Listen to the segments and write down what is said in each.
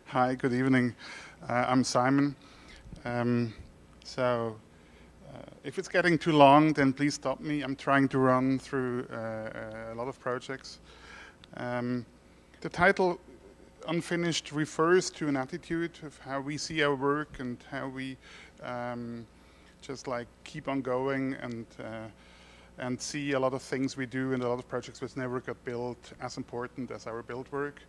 Hi, good evening. I'm Simon. Um, so, if it's getting too long, then please stop me. I'm trying to run through a lot of projects. Um, the title Unfinished refers to an attitude of how we see our work and how we just like keep on going and see a lot of things we do and a lot of projects which never got built as important as our build work.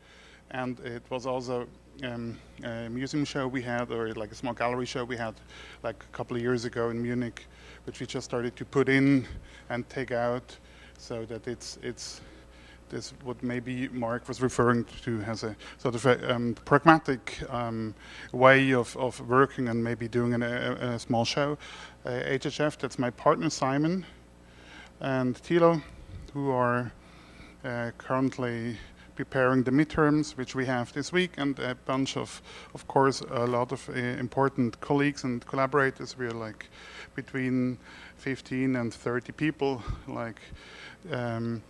And it was also a museum show we had, or like a small gallery show we had like a couple of years ago in Munich, which we just started to put in and take out so that it's this what maybe Mark was referring to as a sort of a pragmatic way of working and maybe doing a small show. HHF, that's my partner Simon and Tilo, who are currently preparing the midterms, which we have this week, and a bunch of course, a lot of important colleagues and collaborators. We're like between 15 and 30 people, like, and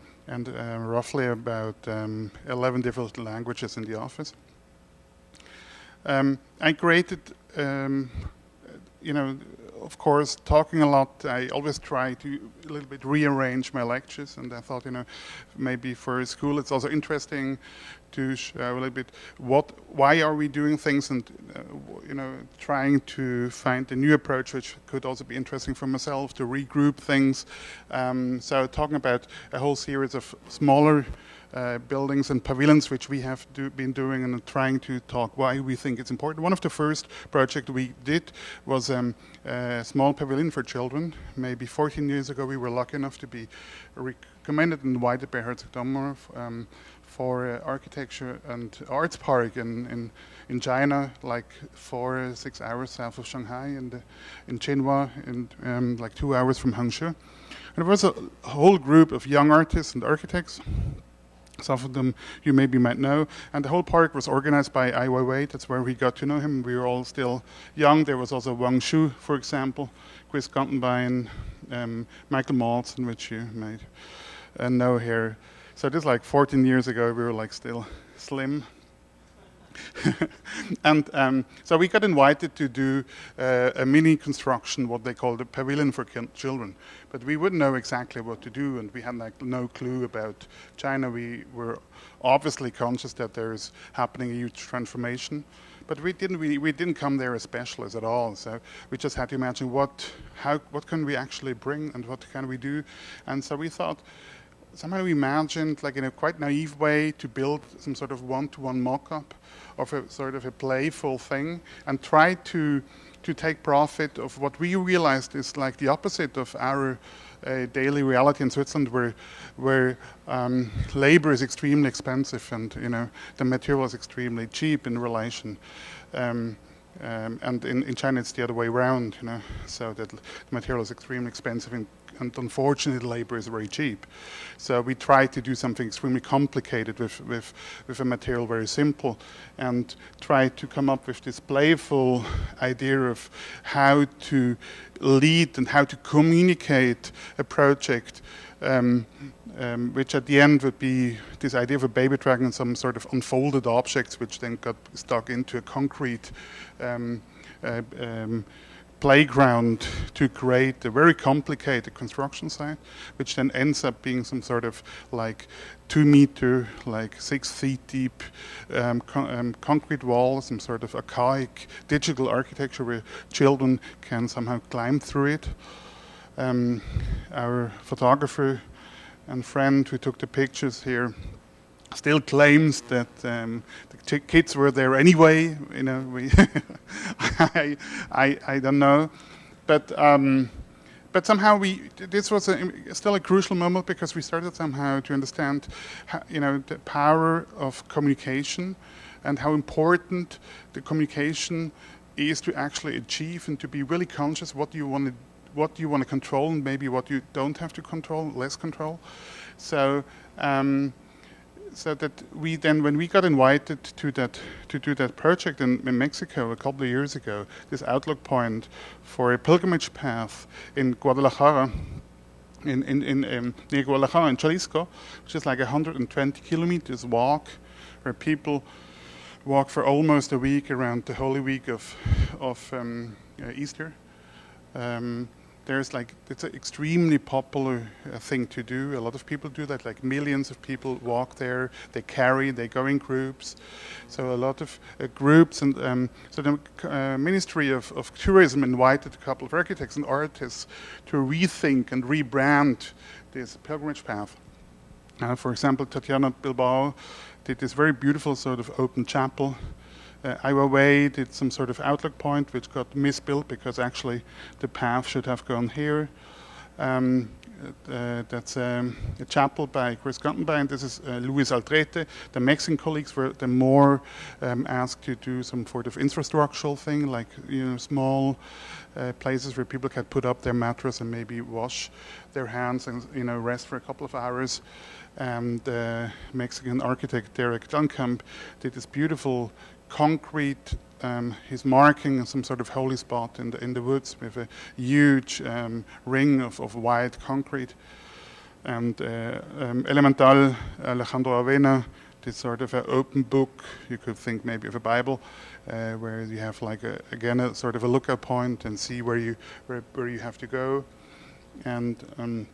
roughly about 11 different languages in the office. I created, of course, talking a lot, I always try to a little bit rearrange my lectures, and I thought, maybe for a school it's also interesting to show a little bit why are we doing things, and trying to find a new approach which could also be interesting for myself to regroup things. So talking about a whole series of smaller buildings and pavilions which we have been doing, and trying to talk why we think it's important. One of the first projects we did was a small pavilion for children. Maybe 14 years ago we were lucky enough to be recommended and invited by Herzog Dommermuth for architecture and arts park in China, like 4 or 6 hours south of Shanghai, and in Qinghua, and like 2 hours from Hangzhou. And there was a whole group of young artists and architects. Some of them you maybe might know. And the whole park was organized by Ai Weiwei. That's where we got to know him. We were all still young. There was also Wang Shu, for example, Chris Gantenbein, Michael Maltzen, which you might know here. So this is like 14 years ago. We were like still slim. And so we got invited to do a mini construction, what they called a pavilion for children. But we wouldn't know exactly what to do, and we had like no clue about China. We were obviously conscious that there's happening a huge transformation, but we didn't come there as specialists at all. So we just had to imagine what can we actually bring and what can we do. And so we thought, somehow we imagined, like in a quite naive way, to build some sort of one-to-one mock-up of a sort of a playful thing, and try to take profit of what we realized is like the opposite of our daily reality in Switzerland, where labor is extremely expensive, and the material is extremely cheap in relation. And in China it's the other way around, so that the material is extremely expensive and unfortunately labor is very cheap. So we try to do something extremely complicated with a material very simple, and try to come up with this playful idea of how to lead and how to communicate a project, which at the end would be this idea of a baby dragon and some sort of unfolded objects which then got stuck into a concrete playground to create a very complicated construction site, which then ends up being some sort of like 2 meter, like 6 feet deep concrete wall, some sort of archaic digital architecture where children can somehow climb through it. Our photographer and friend who took the pictures here still claims that the kids were there anyway. I don't know, but somehow this was still a crucial moment, because we started somehow to understand, the power of communication and how important the communication is to actually achieve and to be really conscious what you want to control, and maybe what you don't have to control, less control. So that we then, when we got invited to do that project in Mexico a couple of years ago, this outlook point for a pilgrimage path in Guadalajara, near Guadalajara in Jalisco, which is like 120 kilometers walk, where people walked for almost a week around the Holy Week of Easter. It's an extremely popular thing to do. A lot of people do that, like millions of people walk there, they go in groups. So a lot of groups, and so the Ministry of Tourism invited a couple of architects and artists to rethink and rebrand this pilgrimage path. For example, Tatiana Bilbao did this very beautiful sort of open chapel. Iowa Way did some sort of outlook point, which got misbuilt because actually the path should have gone here. That's a chapel by Chris Guttenbein, and this is Luis Aldrete. The Mexican colleagues were the more asked to do some sort of infrastructural thing, like small places where people can put up their mattress and maybe wash their hands and rest for a couple of hours. And Mexican architect Derek Dunkamp did this beautiful concrete, he's marking some sort of holy spot in the woods with a huge ring of white concrete. And Elemental, Alejandro Avena did sort of an open book, you could think maybe of a Bible, where you have like a sort of a lookout point and see where you have to go. And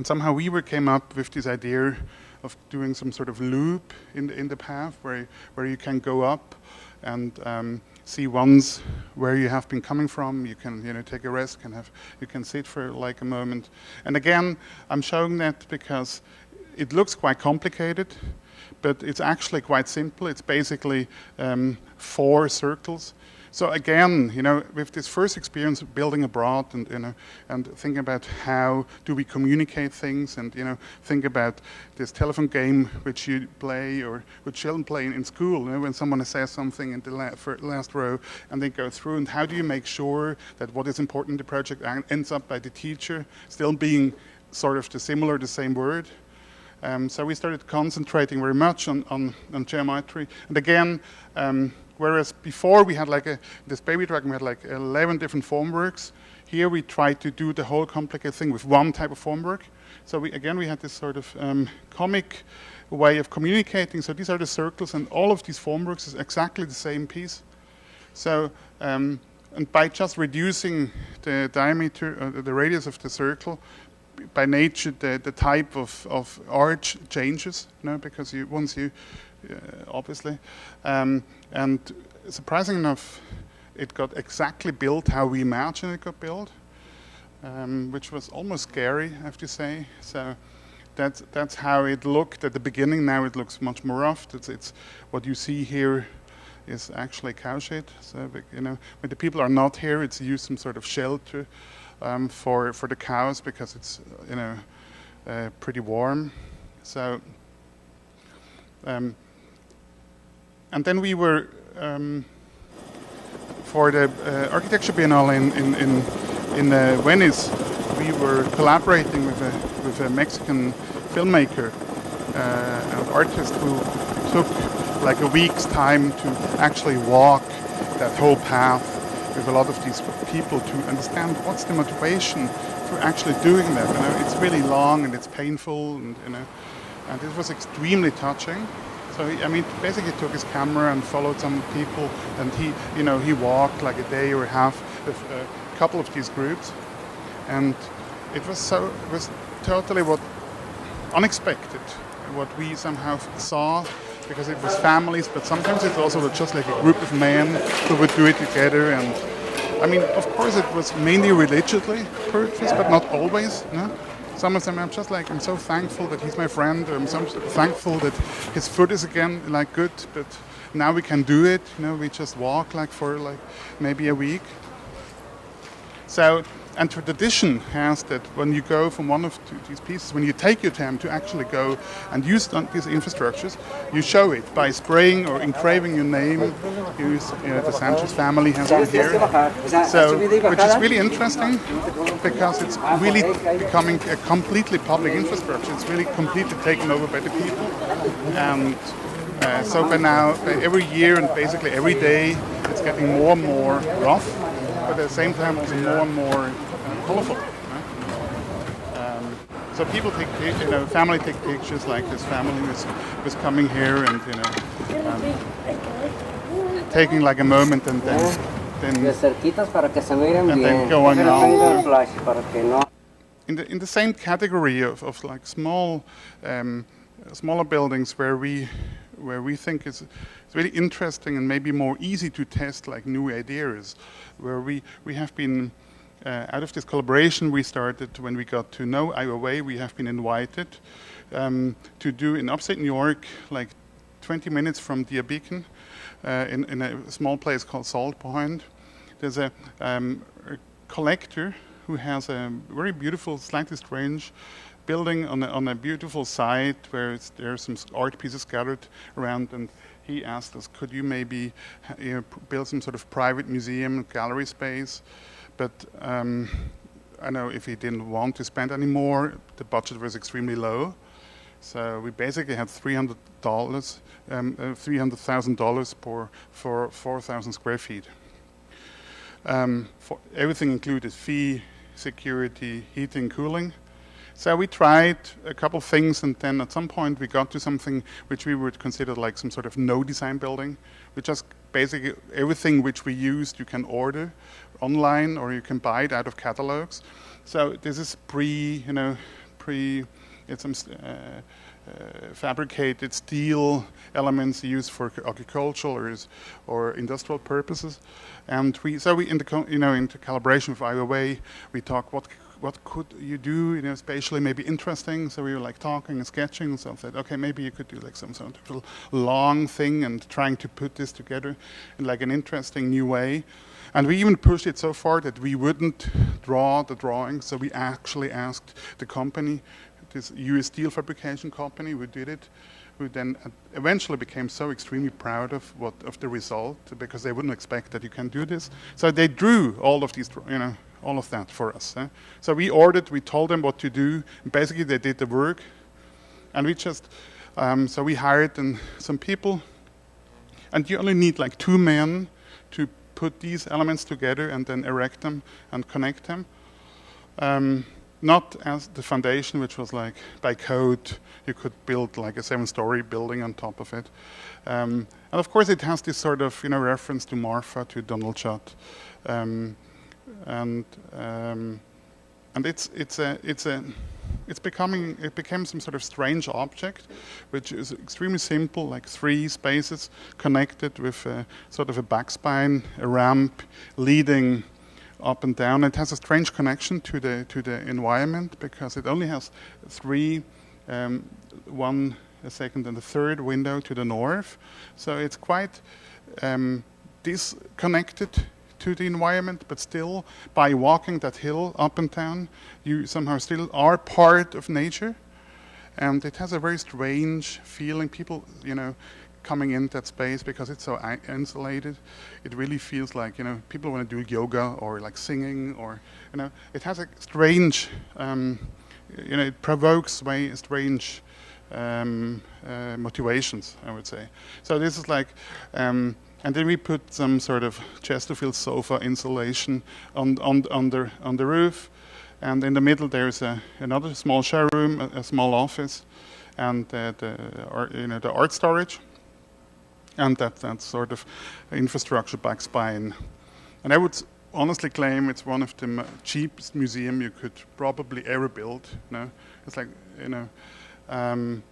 somehow we came up with this idea of doing some sort of loop in the path where you can go up and see once where you have been coming from. You can take a rest, you can sit for like a moment. And again, I'm showing that because it looks quite complicated, but it's actually quite simple. It's basically 4 circles. So again, with this first experience of building abroad and thinking about how do we communicate things, and think about this telephone game which you play or which children play in school, when someone says something in the last row and they go through, and how do you make sure that what is important in the project ends up by the teacher still being sort of the same word. So we started concentrating very much on geometry, and again. Whereas before we had this baby dragon, we had 11 different formworks. Here we tried to do the whole complicated thing with one type of formwork. So we had this sort of comic way of communicating. So these are the circles, and all of these formworks is exactly the same piece. So and by just reducing the diameter, the radius of the circle, by nature the type of arch changes, because obviously. And surprising enough, it got exactly built how we imagined it got built, which was almost scary, I have to say. So that's how it looked at the beginning. Now it looks much more rough. It's what you see here is actually cow shit. So when the people are not here, it's used some sort of shelter for the cows because it's pretty warm. So. And then we were, for the Architecture Biennale in Venice, we were collaborating with a Mexican filmmaker and artist who took like a week's time to actually walk that whole path with a lot of these people to understand what's the motivation for actually doing that. It's really long and it's painful, and it was extremely touching. So he basically took his camera and followed some people, and he walked like a day or a half with a couple of these groups, and it was totally unexpected what we somehow saw, because it was families, but sometimes it also was just like a group of men who would do it together. And of course it was mainly religiously purposed, but not always. No? Some of them I'm so thankful that he's my friend. I'm so thankful that his foot is again good, but now we can do it. We just walk for maybe a week. So, and tradition has that when you go from one of these pieces, when you take your time to actually go and use these infrastructures, you show it by spraying or engraving your name. The Santos Family has one here. So, which is really interesting because it's really becoming a completely public infrastructure. It's really completely taken over by the people. And so by now, every year and basically every day, it's getting more and more rough. But at the same time, it's more and more colorful. So people take, family take pictures, like this family was coming here and, taking like a moment and then going on. In the same category of like smaller buildings where we think it's really interesting and maybe more easy to test like new ideas, where we have been out of this collaboration we started when we got to know IOA, we have been invited to do in upstate New York, like 20 minutes from Deer Beacon, in a small place called Salt Point. There's a collector who has a very beautiful, slightly strange building on a beautiful site where there are some art pieces scattered around, and he asked us, could you maybe build some sort of private museum, gallery space? But I know if he didn't want to spend any more, the budget was extremely low. So we basically had $300,000 for 4,000 square feet. For everything included fee, security, heating, cooling. So we tried a couple things, and then at some point we got to something which we would consider like some sort of no design building, which is basically everything which we used you can order online or you can buy it out of catalogs. So this is it's some fabricated steel elements used for agricultural or industrial purposes, and we into collaboration with IOA, we talk what could you do, spatially maybe interesting. So we were like talking and sketching and so I said, okay, maybe you could do like some sort of long thing and trying to put this together in like an interesting new way. And we even pushed it so far that we wouldn't draw the drawing. So we actually asked the company, this US steel fabrication company who did it, who then eventually became so extremely proud of the result, because they wouldn't expect that you can do this. So they drew all of these, all of that for us. So we told them what to do. Basically, they did the work, and we just, so we hired some people, and you only need like 2 men to put these elements together and then erect them and connect them. Not as the foundation, which was like by code, you could build like a 7-story building on top of it. And of course, it has this sort of reference to Marfa, to Donald Judd. And it became some sort of strange object, which is extremely simple, like 3 spaces connected with sort of a backspine, a ramp leading up and down. It has a strange connection to the environment because it only has 3, one, a second, and a third window to the north. So it's quite disconnected to the environment, but still, by walking that hill up and down, you somehow still are part of nature. And it has a very strange feeling. People, coming in that space, because it's so insulated, it really feels like, people want to do yoga or like singing, or, it has a strange, it provokes very strange motivations, I would say. So this is like, and then we put some sort of Chesterfield sofa insulation on the roof, and in the middle there's another small showroom, a small office, and the art storage, and that sort of infrastructure backspine. And I would honestly claim it's one of the cheapest museum you could probably ever build. It's like and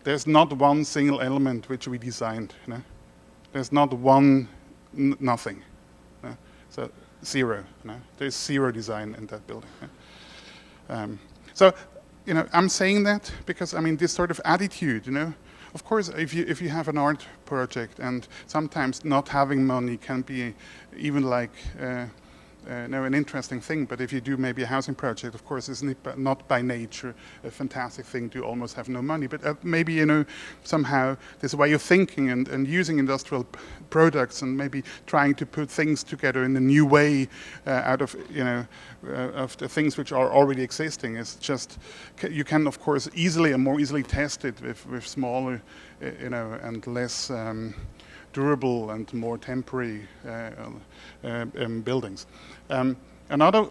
there's not one single element which we designed. There's not one nothing. So 0. There's 0 design in that building. So I'm saying that because this sort of attitude. Of course, if you have an art project, and sometimes not having money can be even like an interesting thing. But if you do maybe a housing project, of course, it's not by nature a fantastic thing to almost have no money. But maybe somehow this way of thinking and using industrial products and maybe trying to put things together in a new way out of of the things which are already existing is just, you can of course more easily test it with smaller and less durable and more temporary buildings. Another,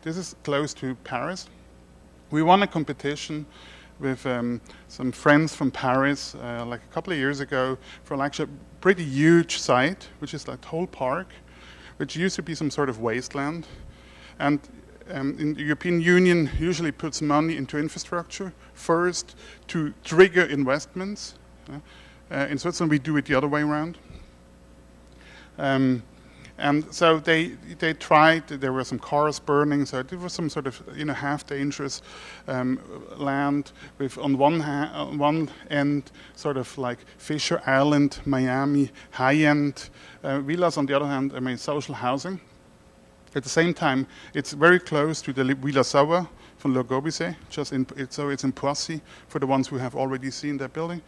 this is close to Paris, We won a competition with some friends from Paris like a couple of years ago for like a pretty huge site, which is like the whole park, which used to be some sort of wasteland. And in the European Union usually puts money into infrastructure first to trigger investments. In Switzerland we do it the other way around. And so they tried, there were some cars burning, so it was some sort of, half dangerous land with, on one end, sort of like Fisher Island, Miami, high-end villas, on the other hand, social housing. At the same time, it's very close to the Villa Sauer from Le Gobisset, so it's in Poissy, for the ones who have already seen that building.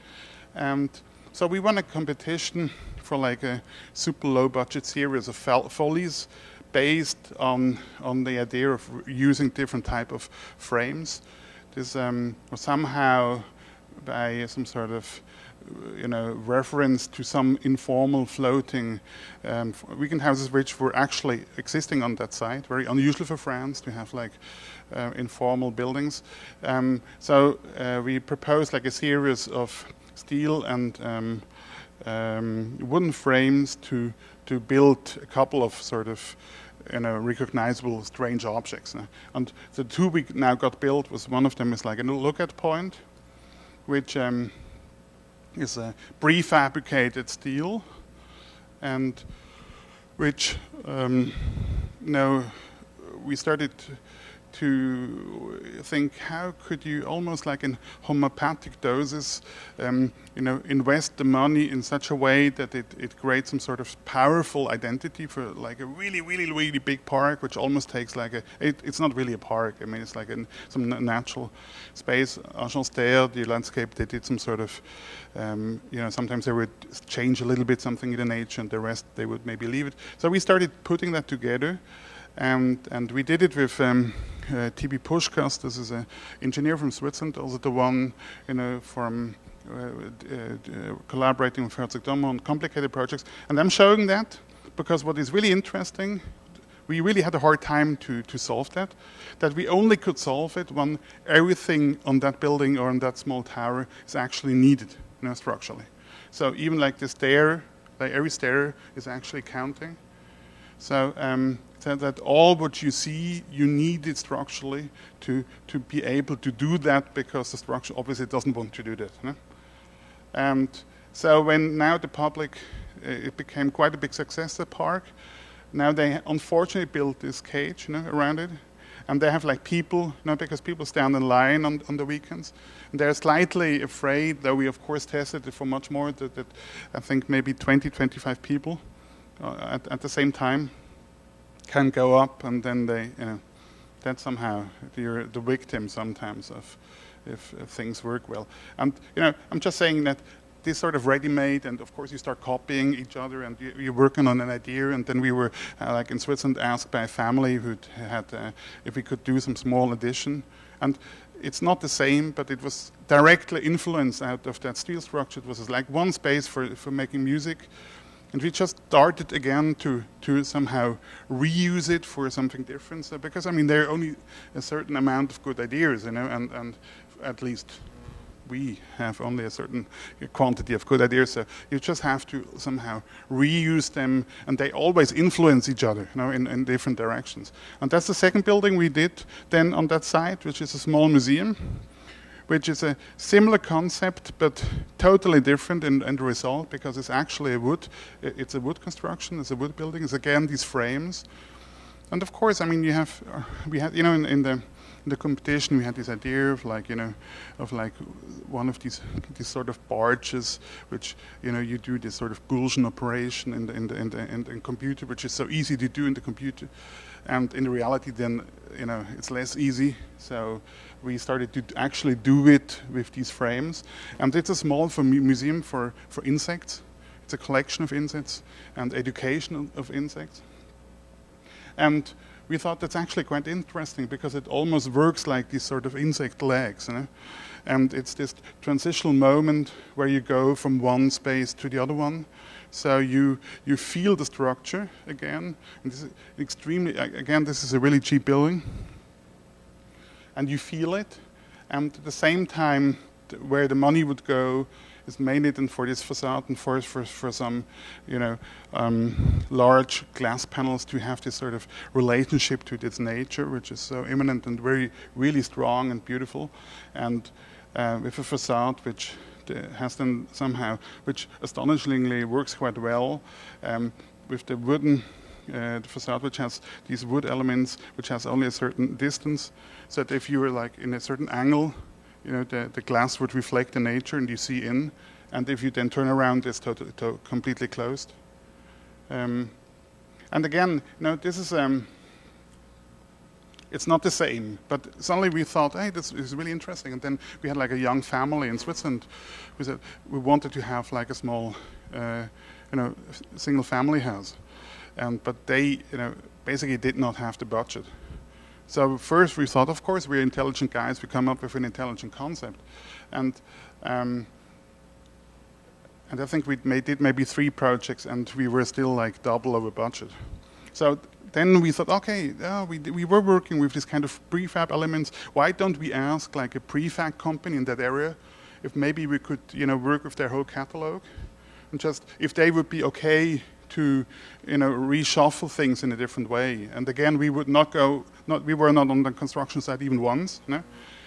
And so we won a competition for like a super low budget series of follies based on the idea of using different type of frames. This was somehow by some sort of reference to some informal floating weekend houses which were actually existing on that site. Very unusual for France to have like informal buildings. So we proposed like a series of steel and wooden frames to build a couple of sort of recognizable strange objects. And the two we now got built was, one of them is like a lookout point, which is a prefabricated steel, and which we started to think, how could you almost like in homeopathic doses invest the money in such a way that it creates some sort of powerful identity for like a really, really, really big park, which almost takes like it's not really a park. It's like some natural space. Agence Terre, the landscape, they did some sort of, sometimes they would change a little bit something in the nature, and the rest they would maybe leave it. So we started putting that together. And we did it with T.B. Puschkas. This is an engineer from Switzerland, also the one from collaborating with Herzog Dom on complicated projects. And I'm showing that because what is really interesting, we really had a hard time to solve that we only could solve it when everything on that building or on that small tower is actually needed structurally. So even like the stair, like every stair is actually counting. So that all what you see, you need it structurally to be able to do that, because the structure obviously doesn't want to do that. And so when now the public, it became quite a big success, the park. Now they unfortunately built this cage around it. And they have like people, because people stand in line on the weekends. And they're slightly afraid, though we of course tested it for much more, that I think maybe 20, 25 people at the same time can go up, and then they, that somehow you're the victim sometimes of if things work well. And I'm just saying that this sort of ready-made, and of course you start copying each other, and you're working on an idea. And then we were like in Switzerland asked by a family who had if we could do some small addition, and it's not the same, but it was directly influenced out of that steel structure. It was like one space for making music. And we just started again to somehow reuse it for something different. So because there are only a certain amount of good ideas, and at least we have only a certain quantity of good ideas. So you just have to somehow reuse them, and they always influence each other, in different directions. And that's the second building we did then on that site, which is a small museum, which is a similar concept but totally different in the result, because it's actually it's a wood construction, it's a wood building, it's again these frames. And of course, we had, in the competition we had this idea of like, of like one of these sort of barges, which, you do this sort of Gaussian operation in the computer, which is so easy to do in the computer. And in reality then, it's less easy. So we started to actually do it with these frames. And it's a small museum for insects. It's a collection of insects and education of insects. And we thought that's actually quite interesting, because it almost works like these sort of insect legs. And it's this transitional moment where you go from one space to the other one. So you feel the structure again. And this is extremely, again, this is a really cheap building. and you feel it. And at the same time, where the money would go is mainly then for this facade and for some, large glass panels to have this sort of relationship to its nature, which is so immanent and really strong and beautiful, and with a facade which has then somehow, which astonishingly works quite well, with the wooden. The facade which has these wood elements, which has only a certain distance, so that if you were like in a certain angle, the glass would reflect the nature and you see in, and if you then turn around, it's completely closed. And again, this is it's not the same, but suddenly we thought, hey, this is really interesting. And then we had like a young family in Switzerland who said we wanted to have like a small, single family house. But they, basically did not have the budget. So first we thought, of course, we're intelligent guys. We come up with an intelligent concept, and I think we did maybe 3 projects, and we were still like double over budget. So then we thought, okay, we were working with this kind of prefab elements. Why don't we ask like a prefab company in that area if maybe we could, work with their whole catalog, and just if they would be okay to reshuffle things in a different way. And again, we would we were not on the construction site even once.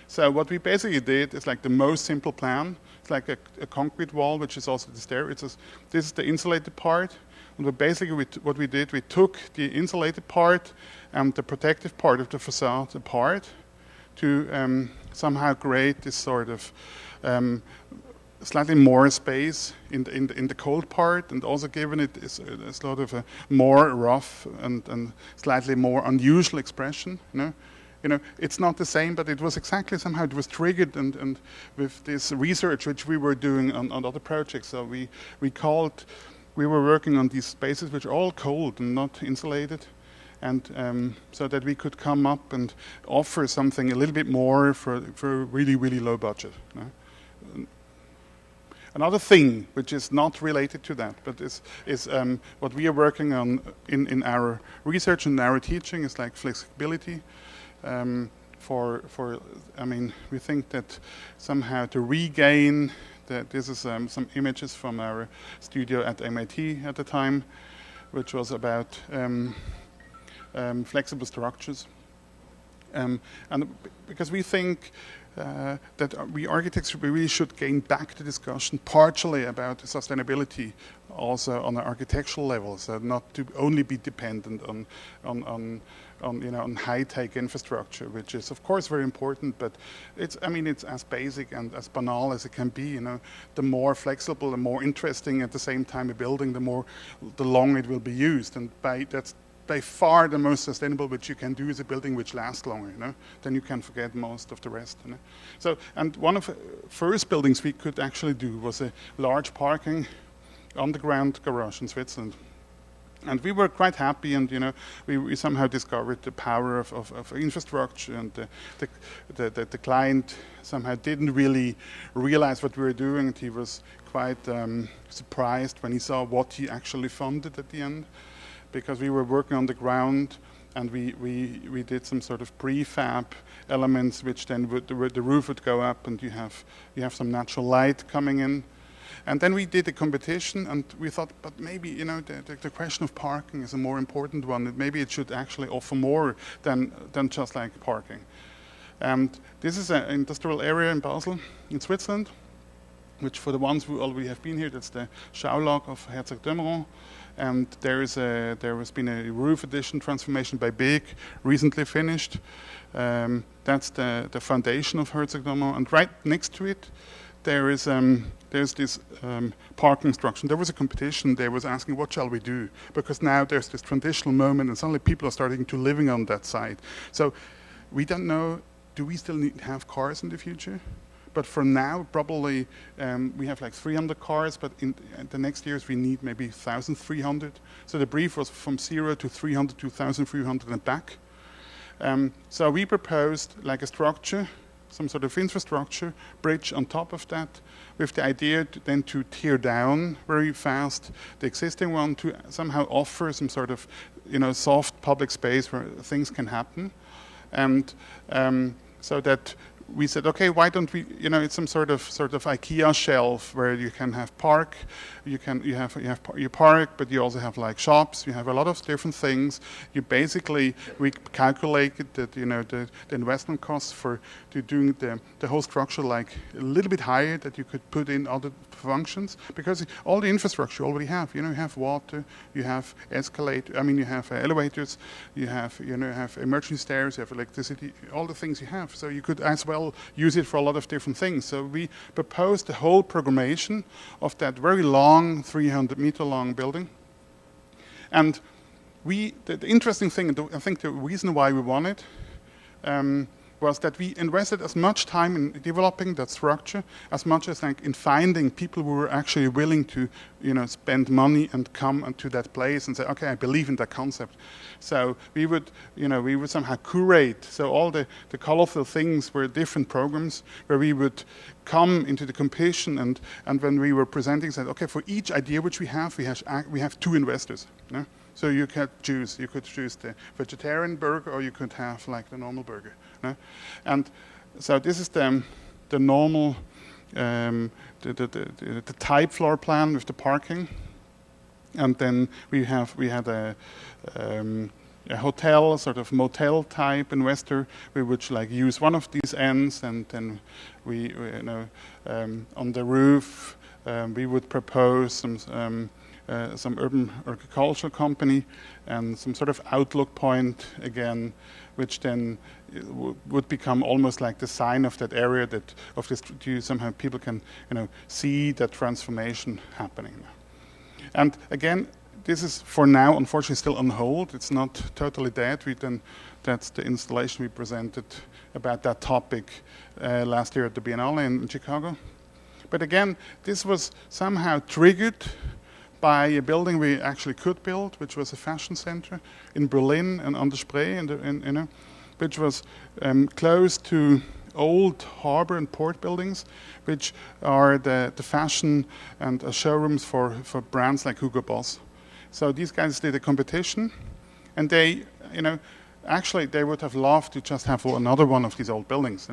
So what we basically did is like the most simple plan. It's like a concrete wall, which is also the stair. This is the insulated part. And basically what we did, we took the insulated part and the protective part of the facade apart to somehow create this sort of slightly more space in the cold part, and also given it a sort of a more rough and slightly more unusual expression. It's not the same, but it was exactly somehow it was triggered and with this research which we were doing on other projects. So we were working on these spaces which are all cold and not insulated, and so that we could come up and offer something a little bit more for really, really low budget. Another thing which is not related to that, but is what we are working on in our research and our teaching is like flexibility. We think that somehow to regain this is some images from our studio at MIT at the time, which was about flexible structures, and because we think that we architects really should gain back the discussion partially about sustainability also on an architectural level, so not to only be dependent on high-tech infrastructure, which is of course very important, but it's as basic and as banal as it can be. The more flexible, the more interesting at the same time a building, the longer it will be used, and that's by far the most sustainable which you can do is a building which lasts longer. Then you can forget most of the rest. So, and one of the first buildings we could actually do was a large parking underground garage in Switzerland. And we were quite happy, and we somehow discovered the power of infrastructure, and the client somehow didn't really realize what we were doing, and he was quite surprised when he saw what he actually funded at the end, because we were working on the ground, and we did some sort of prefab elements, which then the roof would go up, and you have some natural light coming in. And then we did a competition, and we thought, but maybe the question of parking is a more important one. Maybe it should actually offer more than just like parking. And this is an industrial area in Basel, in Switzerland, which for the ones who already have been here, that's the Schaulog of Herzog Dömeron. And there has been a roof addition transformation by Beek, recently finished. That's the foundation of Herzog Dömeron, and right next to it, there's this parking structure. There was a competition. They was asking, what shall we do? Because now there's this transitional moment, and suddenly people are starting to living on that site. So we don't know, do we still need to have cars in the future? But for now, probably we have like 300 cars, but in the next years we need maybe 1,300. So the brief was from 0 to 300 to 1,300 and back. So we proposed like a structure, some sort of infrastructure bridge on top of that, with the idea to tear down very fast the existing one, to somehow offer some sort of soft public space where things can happen, and So that we said, okay, why don't we? It's some sort of IKEA shelf where you can have park, you have your park, but you also have like shops. You have a lot of different things. We calculated that the investment costs for doing the whole structure like a little bit higher, that you could put in other functions, because all the infrastructure you already have. You have water, you have escalator. I mean, you have elevators, you have emergency stairs, you have electricity, all the things you have. So you could as well use it for a lot of different things. So we proposed the whole programmation of that very long, 300-meter long building. And the interesting thing, I think the reason why we won it, was that we invested as much time in developing that structure, as much as like in finding people who were actually willing to, spend money and come to that place and say, okay, I believe in that concept. So we would somehow curate. So all the colorful things were different programs where we would come into the competition, and when we were presenting, said, okay, for each idea which we have 2 investors. So you could choose the vegetarian burger, or you could have like the normal burger. And so this is the normal, the type floor plan with the parking. And then we had a hotel, sort of motel type investor. We would like use one of these ends, and then we on the roof we would propose some urban agricultural company and some sort of outlook point again, which then would become almost like the sign of that area, somehow people can see that transformation happening. And again, this is for now unfortunately still on hold. It's not totally dead. That's the installation we presented about that topic last year at the Biennale in Chicago. But again, this was somehow triggered by a building we actually could build, which was a fashion center in Berlin and on the Spree, which was close to old harbor and port buildings, which are the fashion and showrooms for brands like Hugo Boss. So these guys did a competition, and they, actually they would have loved to just have another one of these old buildings.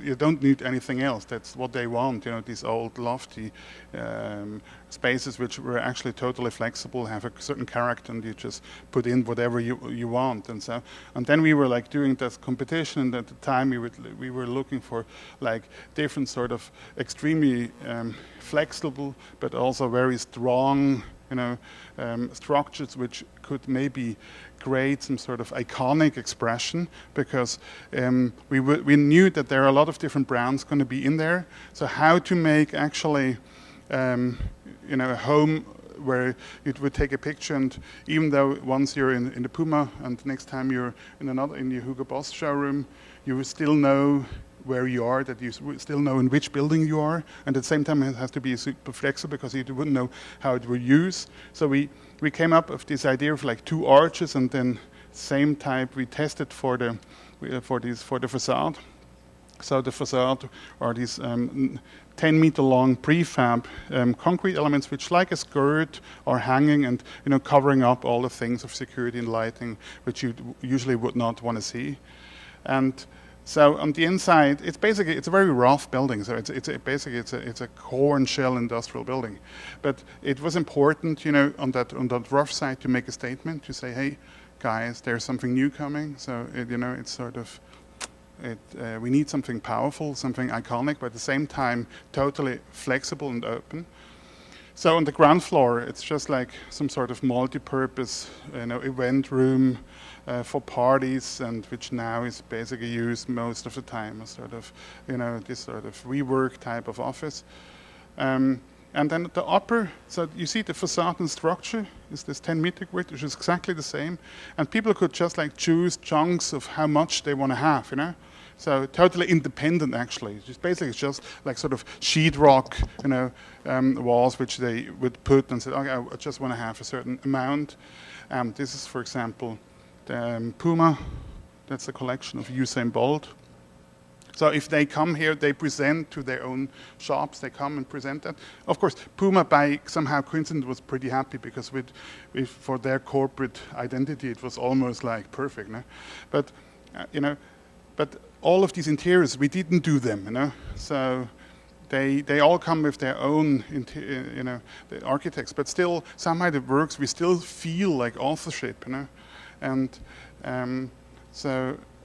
You don't need anything else. That's what they want. These old lofty spaces, which were actually totally flexible, have a certain character, and you just put in whatever you want. And then we were like doing this competition, and at the time we were looking for like different sort of extremely flexible, but also very strong, structures which could maybe create some sort of iconic expression, because we knew that there are a lot of different brands going to be in there. So how to make actually a home where it would take a picture, and even though once you're in the Puma and next time you're in your Hugo Boss showroom, you will still know where you are, that you still know in which building you are, and at the same time it has to be super flexible because you wouldn't know how it will use. So we came up with this idea of like 2 arches, and then same type we tested for the facade. So the facade are these 10-meter long prefab concrete elements, which like a skirt are hanging and covering up all the things of security and lighting, which you usually would not want to see. And so on the inside, it's a very rough building. So it's a core and shell industrial building, but it was important, on that rough side to make a statement to say, hey, guys, there's something new coming. So it's sort of we need something powerful, something iconic, but at the same time totally flexible and open. So on the ground floor, it's just like some sort of multi-purpose, event room for parties, and which now is basically used most of the time as sort of, this sort of rework type of office. And then the upper, so you see the facade and structure is this 10-meter grid, which is exactly the same, and people could just like choose chunks of how much they want to have, So totally independent, actually. It's just like sort of sheetrock, walls which they would put and say, okay, I just want to have a certain amount. This is, for example, the Puma. That's a collection of Usain Bolt. So if they come here, they present to their own shops. They come and present that. Of course, Puma, by somehow coincidence, was pretty happy because for their corporate identity, it was almost like perfect. No? But all of these interiors, we didn't do them, you know. So they all come with their own, you know, the architects. But still, somehow it works. We still feel like authorship, you know. And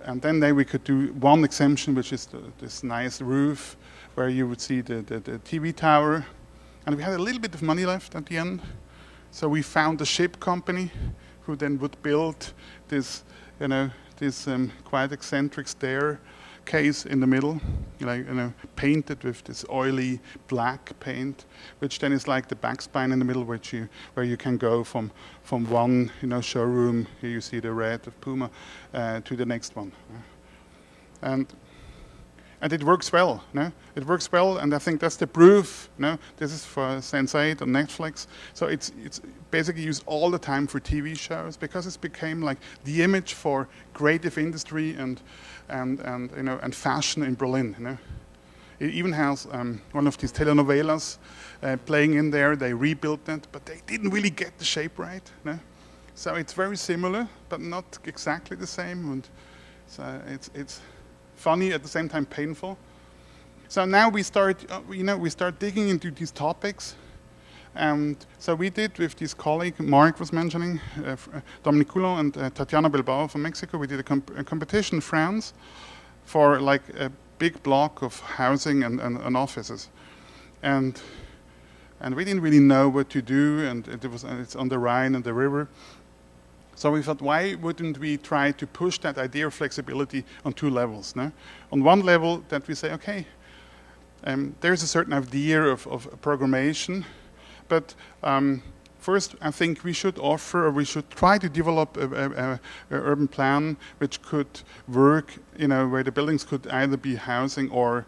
and then we could do one exemption, which is this nice roof where you would see the TV tower. And we had a little bit of money left at the end. So we found a ship company who then would build this, you know, this quite eccentric staircase in the middle, like, you know, painted with this oily black paint, which then is like the backspine in the middle, where you can go from one, you know, showroom. Here you see the red of Puma to the next one, and it works well. No? It works well, and I think that's the proof. No? This is for Sense8 on Netflix. So it's basically used all the time for TV shows because it's became like the image for creative industry and you know, and fashion in Berlin. You know? It even has one of these telenovelas playing in there. They rebuilt it, but they didn't really get the shape right. No? So it's very similar, but not exactly the same. And so it's funny at the same time painful. So now we start, you know, we start digging into these topics. And so we did with this colleague Mark was mentioning, Dominique Coulon and Tatiana Bilbao from Mexico. We did a competition in France for like a big block of housing and offices, and we didn't really know what to do. And it's on the Rhine and the river. So we thought, why wouldn't we try to push that idea of flexibility on two levels? No? On one level, that we say, okay, there's a certain idea of programmation, but first, I think we should offer, or we should try to develop a urban plan which could work, you know, where the buildings could either be housing or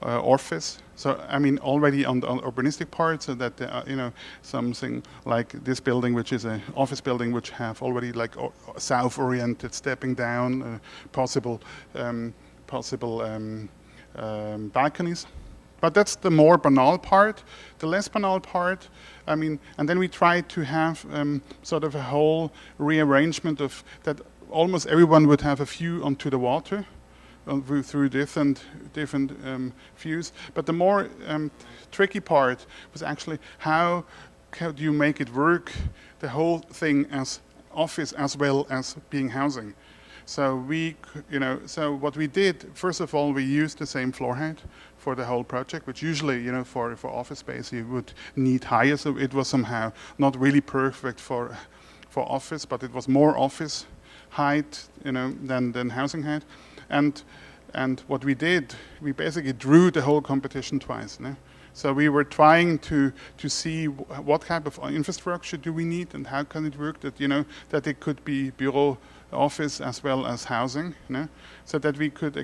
office. So I mean, already on the urbanistic part, so that you know, something like this building, which is an office building, which have already like south-oriented, stepping down, possible balconies. But that's the more banal part. The less banal part, I mean, and then we try to have sort of a whole rearrangement of that. Almost everyone would have a view onto the water, through different views. But the more tricky part was actually how do you make it work, the whole thing as office as well as being housing. So we, you know, so what we did, first of all, we used the same floor height for the whole project, which usually, you know, for office space you would need higher. So it was somehow not really perfect for office, but it was more office height, you know, than housing height. And what we did, we basically drew the whole competition twice. No? So we were trying to see what type of infrastructure do we need and how can it work that, you know, that it could be bureau, office as well as housing, you know, so that we could,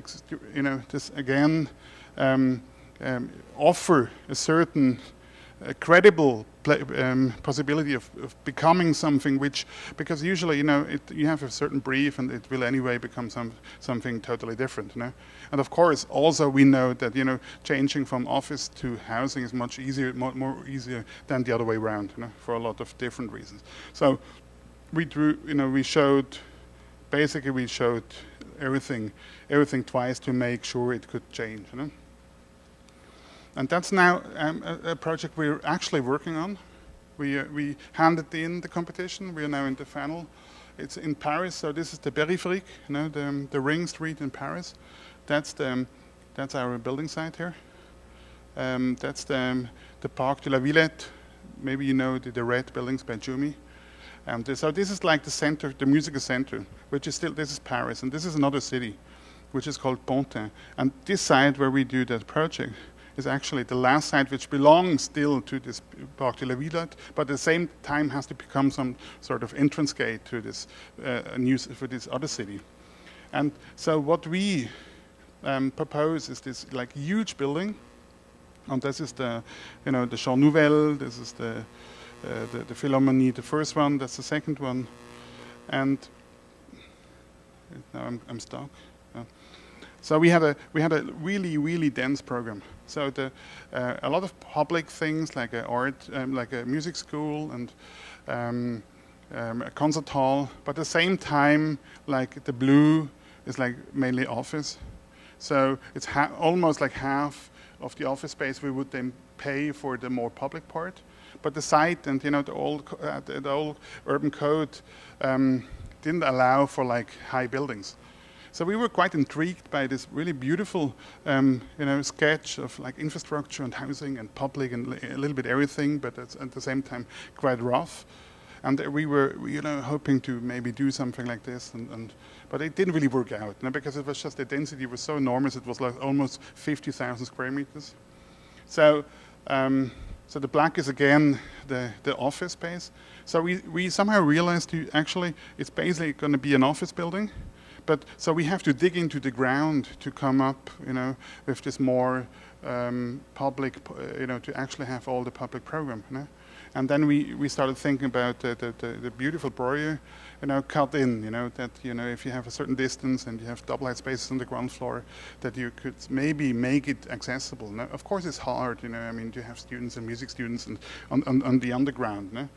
you know, this again offer a certain credible possibility of becoming something which, because usually, you know, you have a certain brief and it will anyway become something totally different, you know. And of course, also we know that, you know, changing from office to housing is much easier, more easier than the other way around, you know, for a lot of different reasons. So we drew, you know, we showed everything twice to make sure it could change, you know. And that's now a project we're actually working on. We handed in the competition. We are now in the final. It's in Paris, so this is the Périphérique, you know, the ring street in Paris. That's our building site here. That's the Parc de la Villette. Maybe you know the red buildings by Jumi. So this is like the center, the musical center, which is still, this is Paris, and this is another city, which is called Pontin. And this site where we do that project is actually the last site which belongs still to this Parc de la Villette, but at the same time has to become some sort of entrance gate to this for this other city. And so what we propose is this like huge building, and this is the, you know, the Champ Nouvel. This is the Philharmonie, the first one. That's the second one, and now I'm stuck. So we had a really dense program. So a lot of public things like like a music school and a concert hall, but at the same time like the blue is like mainly office. So it's almost like half of the office space we would then pay for the more public part. But the site and the old urban code didn't allow for like high buildings. So we were quite intrigued by this really beautiful, sketch of like infrastructure and housing and public and a little bit everything, but at the same time quite rough. And we were, hoping to maybe do something like this, but it didn't really work out, because it was just the density was so enormous. It was like almost 50,000 square meters. So the black is again the office space. So we somehow realized it's basically going to be an office building. But so we have to dig into the ground to come up, with this more public, to actually have all the public program. And then we started thinking about the beautiful broyer, cut in, that if you have a certain distance and you have double height spaces on the ground floor, that you could maybe make it accessible. Now, of course, it's hard, you have students and music students and on the underground.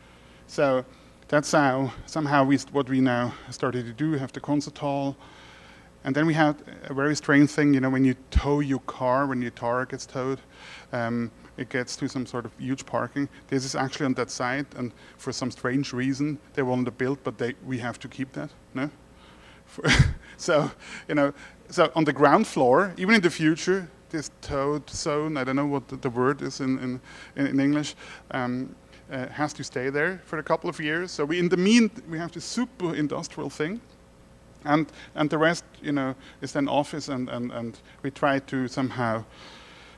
So. That's somehow what we now started to do. We have the concert hall. And then we had a very strange thing, when you tow your car, when your car gets towed, it gets to some sort of huge parking. This is actually on that site, and for some strange reason, they wanted to build, but we have to keep that, no? So on the ground floor, even in the future, this towed zone, I don't know what the word is in English, has to stay there for a couple of years. So we have this super industrial thing, and the rest, is then office, and we try to somehow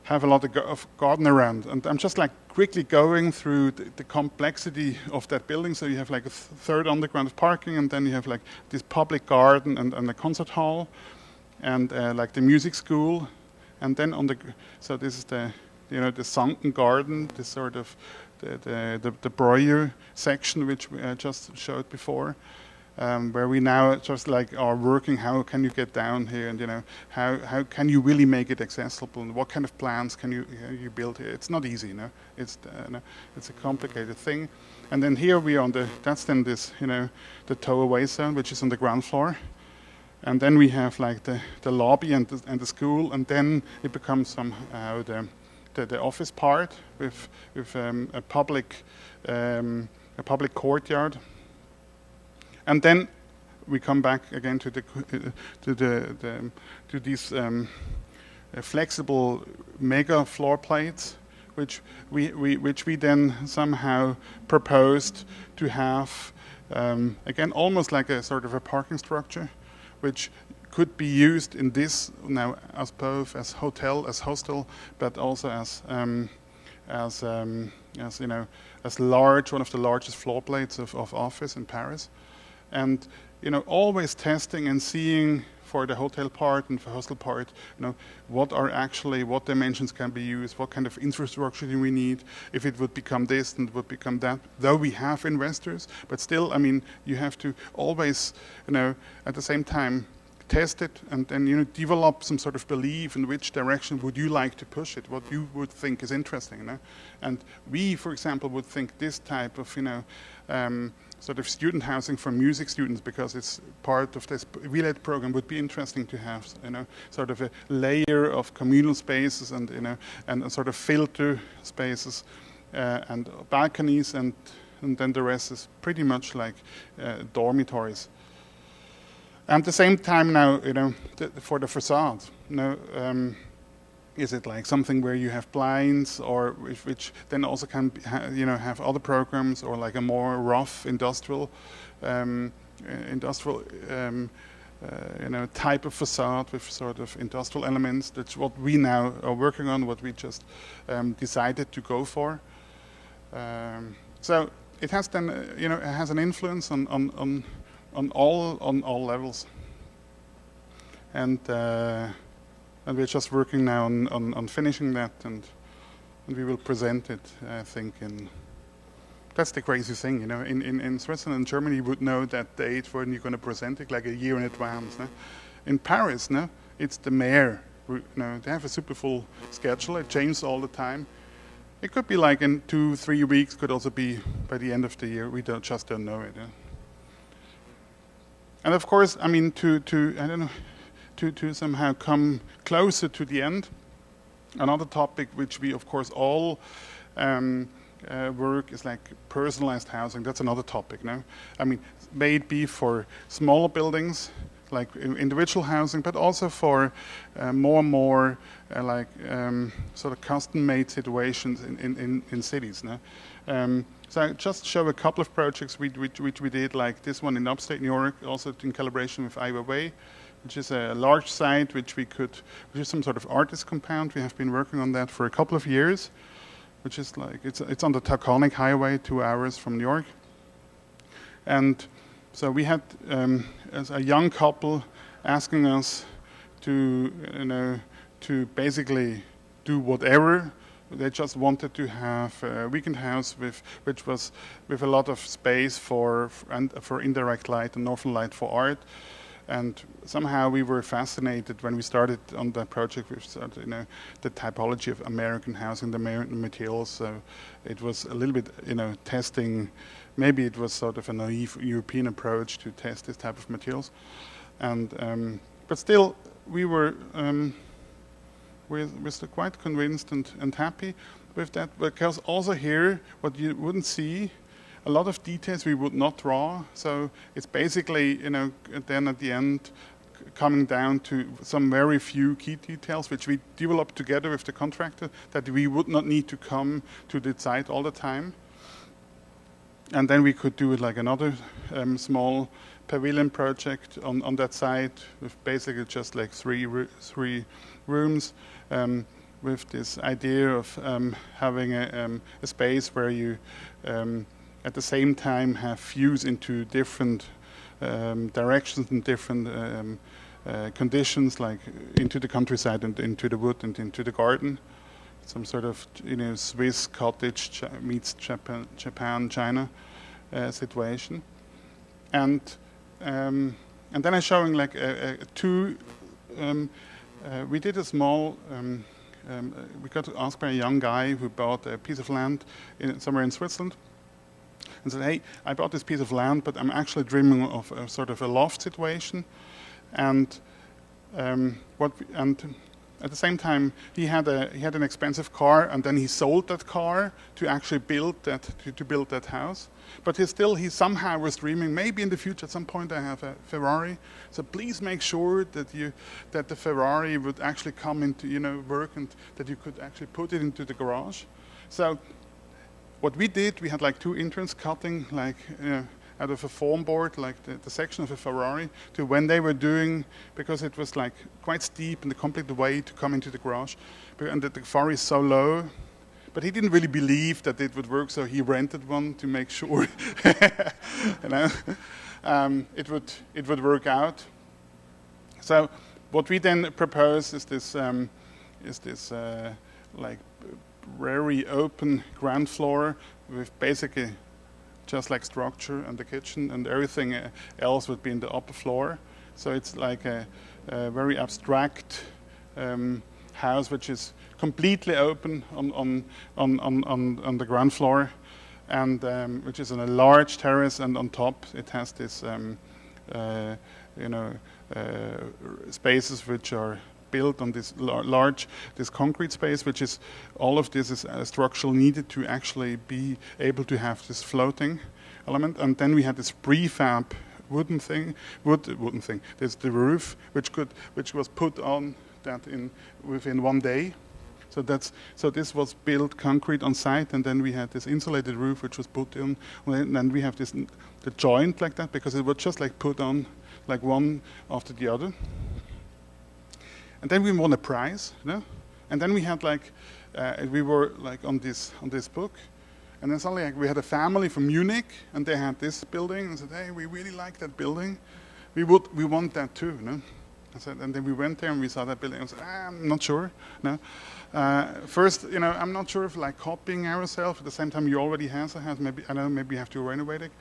have a lot of garden around. And I'm just like quickly going through the complexity of that building. So you have like a third underground of parking, and then you have like this public garden and the concert hall, and like the music school, and then so this is the sunken garden, this sort of the broyer section, which I just showed before, where we now just like are working. How can you get down here, and how can you really make it accessible, and what kind of plans can you build here? It's not easy, It's a complicated thing. And then here we are that's then this the tow away zone, which is on the ground floor, and then we have like the lobby and the school, and then it becomes somehow the office part with a public courtyard, and then we come back again to these flexible mega floor plates, which we then somehow proposed to have again almost like a sort of a parking structure, which could be used in this now as both as hotel, as hostel, but also as large, one of the largest floor plates of office in Paris, and always testing and seeing for the hotel part and for hostel part, what dimensions can be used, what kind of infrastructure do we need, if it would become this and it would become that. Though we have investors, but still, you have to always, at the same time, test it and then develop some sort of belief in which direction would you like to push it, what you would think is interesting. And we, for example, would think this type of sort of student housing for music students, because it's part of this relate program, would be interesting to have sort of a layer of communal spaces and and a sort of filter spaces and balconies, and then the rest is pretty much like dormitories. At the same time now, for the facade, is it like something where you have blinds, or which then also can have other programs, or like a more rough industrial type of facade with sort of industrial elements? That's what we now are working on, what we just decided to go for. So it has then it has an influence on all levels, and we're just working now on finishing that, and we will present it, I think, that's the crazy thing, in Switzerland and Germany you would know that date when you're going to present it like a year in advance. In Paris, it's the mayor, they have a super full schedule, it changes all the time. It could be like in 2-3 weeks, could also be by the end of the year, we just don't know it. And of course, I don't know, to somehow come closer to the end. Another topic which we, of course, all work is like personalized housing. That's another topic, no? I mean, may it be for smaller buildings, like individual housing, but also for more and more sort of custom-made situations in cities, no? So I just show a couple of projects which we did, like this one in upstate New York, also in collaboration with Iowa Way, which is a large site which is some sort of artist compound. We have been working on that for a couple of years, which is like, it's on the Taconic Highway, 2 hours from New York. And so we had as a young couple asking us to, to basically do whatever. They just wanted to have a weekend house which was with a lot of space for indirect light and northern light for art. And somehow we were fascinated when we started on that project with the typology of American housing, the American materials. So it was a little bit, testing. Maybe it was sort of a naive European approach to test this type of materials. And but still, we were we're still quite convinced and happy with that, because also here, what you wouldn't see, a lot of details we would not draw. So it's basically, then at the end, coming down to some very few key details, which we developed together with the contractor, that we would not need to come to the site all the time. And then we could do it like another small pavilion project on that site with basically just like three rooms, with this idea of having a space where you at the same time have views into different directions and different conditions, like into the countryside and into the wood and into the garden. Some sort of Swiss cottage meets Japan, China situation. And then I'm showing like two. We did a small. We got asked by a young guy who bought a piece of land somewhere in Switzerland, and said, "Hey, I bought this piece of land, but I'm actually dreaming of a sort of a loft situation." And at the same time, he had an expensive car, and then he sold that car to actually build that house. But he somehow was dreaming, maybe in the future at some point I have a Ferrari. So please make sure that the Ferrari would actually come into work, and that you could actually put it into the garage. So what we did, we had like 2 interns cutting out of a foam board, like the section of a Ferrari, to when they were doing, because it was like quite steep and the complete way to come into the garage, and the Ferrari is so low. But he didn't really believe that it would work, so he rented one to make sure it would work out. So what we then propose is this like very open ground floor with basically just like structure and the kitchen, and everything else would be in the upper floor. So it's like a very abstract house which is completely open on the ground floor, and which is on a large terrace, and on top it has this spaces which are built on this this concrete space, which is all of this is structural needed to actually be able to have this floating element. And then we had this prefab wooden thing. There's the roof which was put on that within 1 day. So this was built concrete on site, and then we had this insulated roof which was put in, and then we have the joint like that, because it was just like put on like one after the other. And then we won a prize, and then we had like we were like on this book, and then suddenly we had a family from Munich, and they had this building, and said, "Hey, we really like that building, we want that too." I said, and then we went there and we saw that building. I said, "I'm not sure." First, I'm not sure if like copying ourselves. At the same time, you already have a house. Maybe I don't know. Maybe you have to renovate it.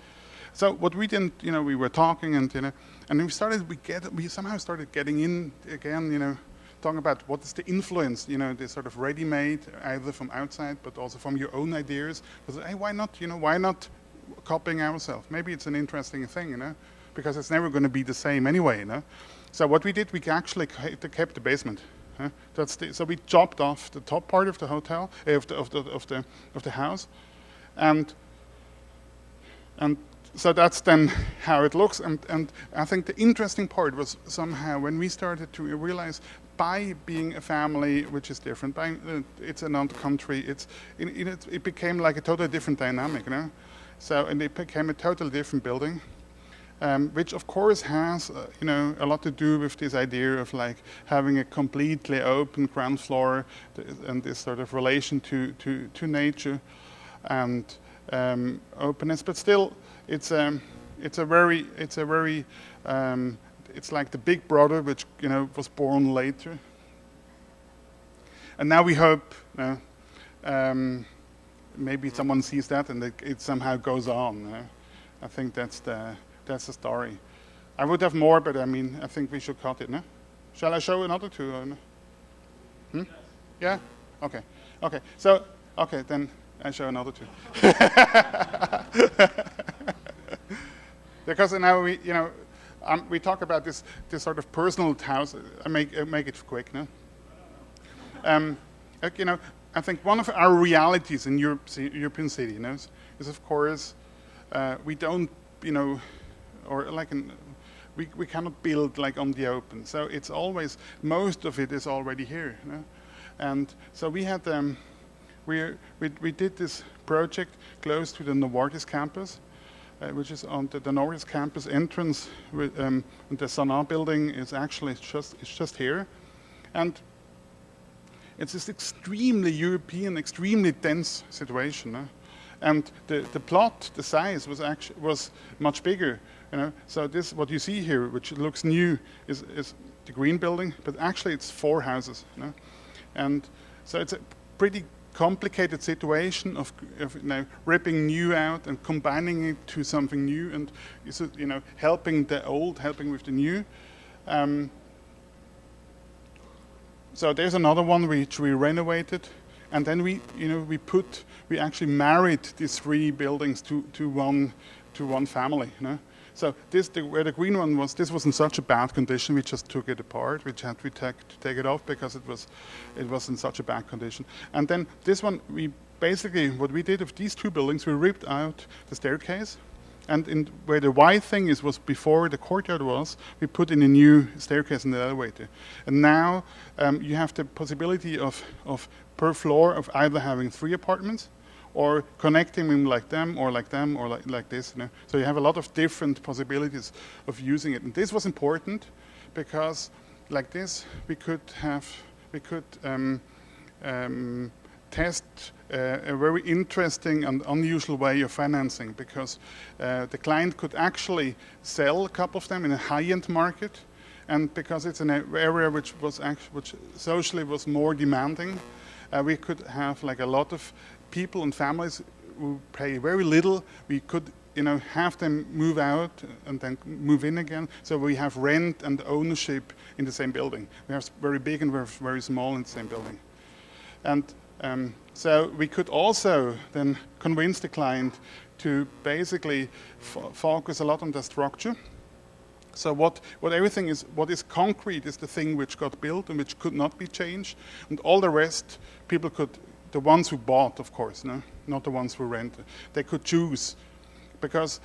So what we didn't, we were talking, and and we somehow started getting in again, talking about what is the influence, the sort of ready-made, either from outside but also from your own ideas. Because hey, why not copying ourselves? Maybe it's an interesting thing, because it's never going to be the same anyway, So what we did, we actually kept the basement. So we chopped off the top part of the hotel, of the house, and so that's then how it looks. And I think the interesting part was somehow when we started to realize, by being a family which is different, by it's another country, it became like a totally different dynamic, you know. So, and it became a totally different building. Which of course has, a lot to do with this idea of like having a completely open ground floor and this sort of relation to nature and openness. But still, it's like the big brother, which was born later. And now we hope, maybe someone sees that and it somehow goes on. I think that's the story. I would have more, but I think we should cut it, no? Shall I show another two? Yes. Yeah? Okay. Okay. So, then I show another two. Because now we talk about this sort of personal house. I make it quick, no? I think one of our realities in European city, is of course we don't, or like we cannot build like on the open. So it's always, most of it is already here. And so we had we did this project close to the Novartis campus, which is on the Novartis campus entrance. With the Sana building is actually just here, and it's this extremely European, extremely dense situation. And the plot, the size was much bigger. So this, what you see here, which looks new, is the green building, but actually it's 4 houses. And so it's a pretty complicated situation of ripping new out and combining it to something new, and helping the old, helping with the new. So there's another one which we renovated, and then we actually married these 3 buildings to one family. So where the green one was, this was in such a bad condition. We just took it apart. We had to take it off because it was in such a bad condition. And then this one, what we did with these 2 buildings, we ripped out the staircase, and where the white thing was before the courtyard was, we put in a new staircase and the elevator. And now you have the possibility of per floor of either having 3 apartments, or connecting them or like this. So you have a lot of different possibilities of using it. And this was important because, like this, we could test a very interesting and unusual way of financing, because the client could actually sell a couple of them in a high-end market, and because it's an area which socially was more demanding, we could have like a lot of people and families who pay very little. We could have them move out and then move in again. So we have rent and ownership in the same building. We have very big and very small in the same building. And so we could also then convince the client to basically focus a lot on the structure. So what is concrete is the thing which got built and which could not be changed, and all the rest people could. The ones who bought, of course, not the ones who rented. They could choose, because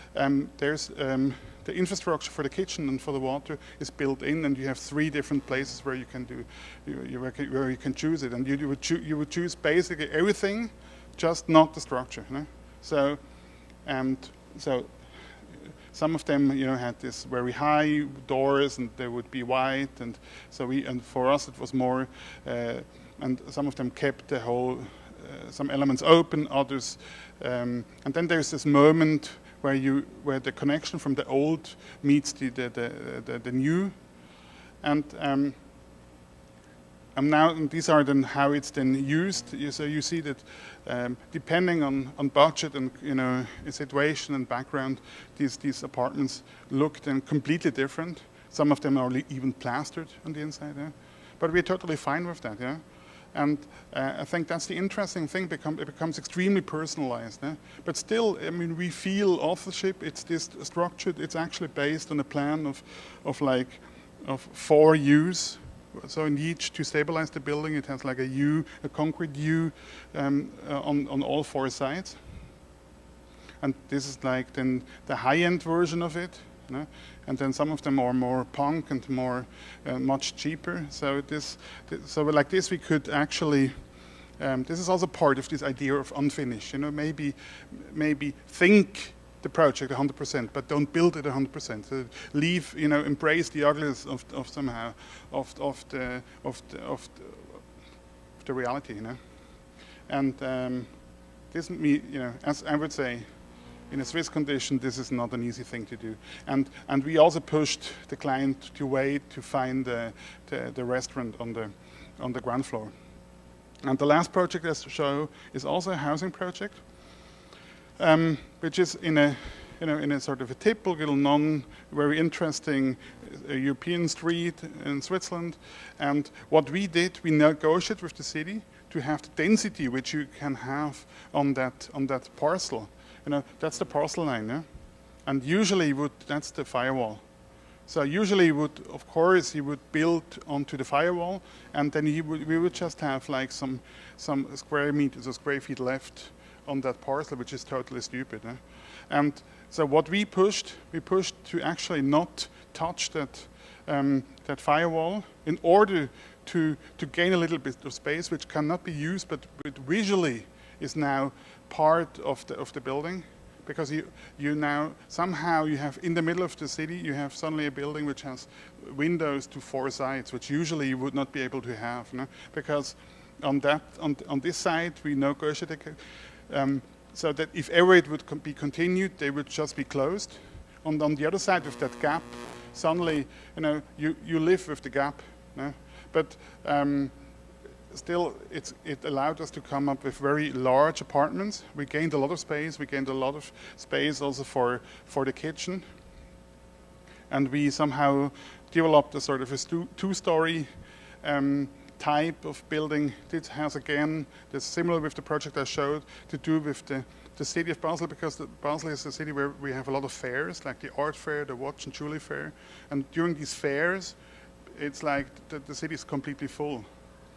there's the infrastructure for the kitchen and for the water is built in, and you have 3 different places where you can where you can choose it, and you would choose basically everything, just not the structure. So some of them had this very high doors, and they would be white, and for us it was more. And some of them kept the whole, some elements open, others, and then there's this moment where the connection from the old meets the new, and now these are then how it's then used. So you see that depending on budget and situation and background, these apartments look then completely different. Some of them are even plastered on the inside, but we're totally fine with that, And I think that's the interesting thing. It becomes extremely personalized. But still, we feel authorship. It's this structured. It's actually based on a plan of like 4 U's. So in each, to stabilize the building, it has like a U, a concrete U on all 4 sides. And this is like then the high-end version of it. And then some of them are more punk and more much cheaper. So so like this, we could actually. This is also part of this idea of unfinished. Maybe think the project 100%, but don't build it 100%. So leave, embrace the ugliness of somehow of the reality. And this, as I would say, in a Swiss condition, this is not an easy thing to do. And we also pushed the client to wait to find the restaurant on the ground floor. And the last project I show is also a housing project, which is in a sort of a typical, non-very interesting European street in Switzerland. And what we did, we negotiated with the city to have the density which you can have on that parcel. That's the parcel line, yeah? And usually that's the firewall. So usually of course, he would build onto the firewall, and then we would just have like some square meters or square feet left on that parcel, which is totally stupid. And so what we pushed to actually not touch that firewall in order to gain a little bit of space, which cannot be used, but visually is now part of the building. Because you now somehow you have in the middle of the city, you have suddenly a building which has windows to 4 sides, which usually you would not be able to have. Because on this side we negotiated so that if ever it would be continued, they would just be closed. On the other side of that gap, suddenly you live with the gap. But still, it allowed us to come up with very large apartments. We gained a lot of space. We gained a lot of space also for the kitchen. And we somehow developed a sort of a 2-story type of building. This has, again, that's similar with the project I showed, to do with the city of Basel, because Basel is a city where we have a lot of fairs, like the art fair, the watch and jewelry fair. And during these fairs, it's like the city is completely full.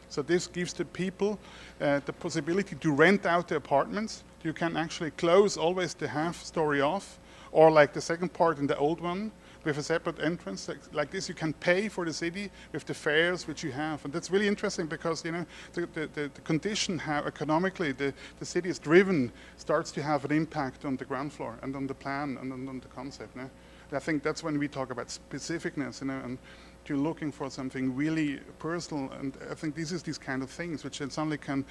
So this gives the people the possibility to rent out the apartments. You can actually close always the half story off, or like the second part in the old one with a separate entrance. Like this, you can pay for the city with the fares which you have. And that's really interesting because, the condition how economically the city is driven starts to have an impact on the ground floor and on the plan and on the concept. I think that's when we talk about specificness, and to looking for something really personal, and I think this is these kind of things which then suddenly can,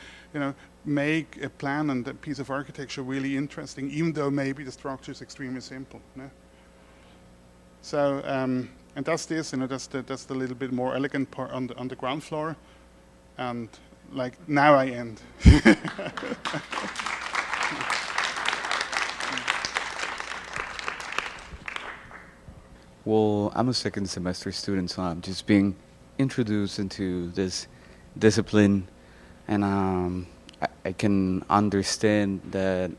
make a plan and a piece of architecture really interesting, even though maybe the structure is extremely simple. So, and that's this, that's the little bit more elegant part on the ground floor, and like now I end. Well, I'm a second semester student, so I'm just being introduced into this discipline, and I can understand that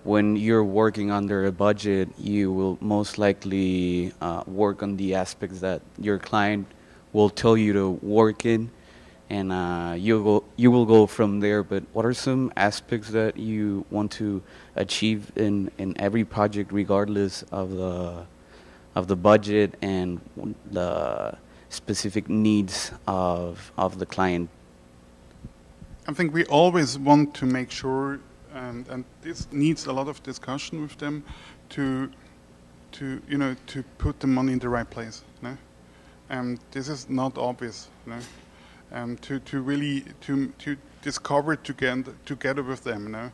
when you're working under a budget, you will most likely work on the aspects that your client will tell you to work in, and you will go from there. But what are some aspects that you want to achieve in every project, regardless of the budget and the specific needs of the client? I think we always want to make sure, and this needs a lot of discussion with them, to put the money in the right place. And this is not obvious. To really discover together with them,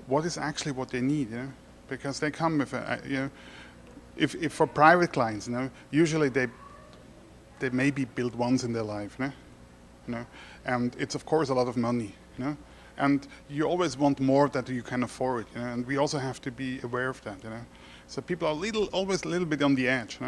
what is actually what they need, because they come with if for private clients, usually they maybe build once in their life, and it's of course a lot of money, and you always want more that you can afford, and we also have to be aware of that, so people are always a little bit on the edge,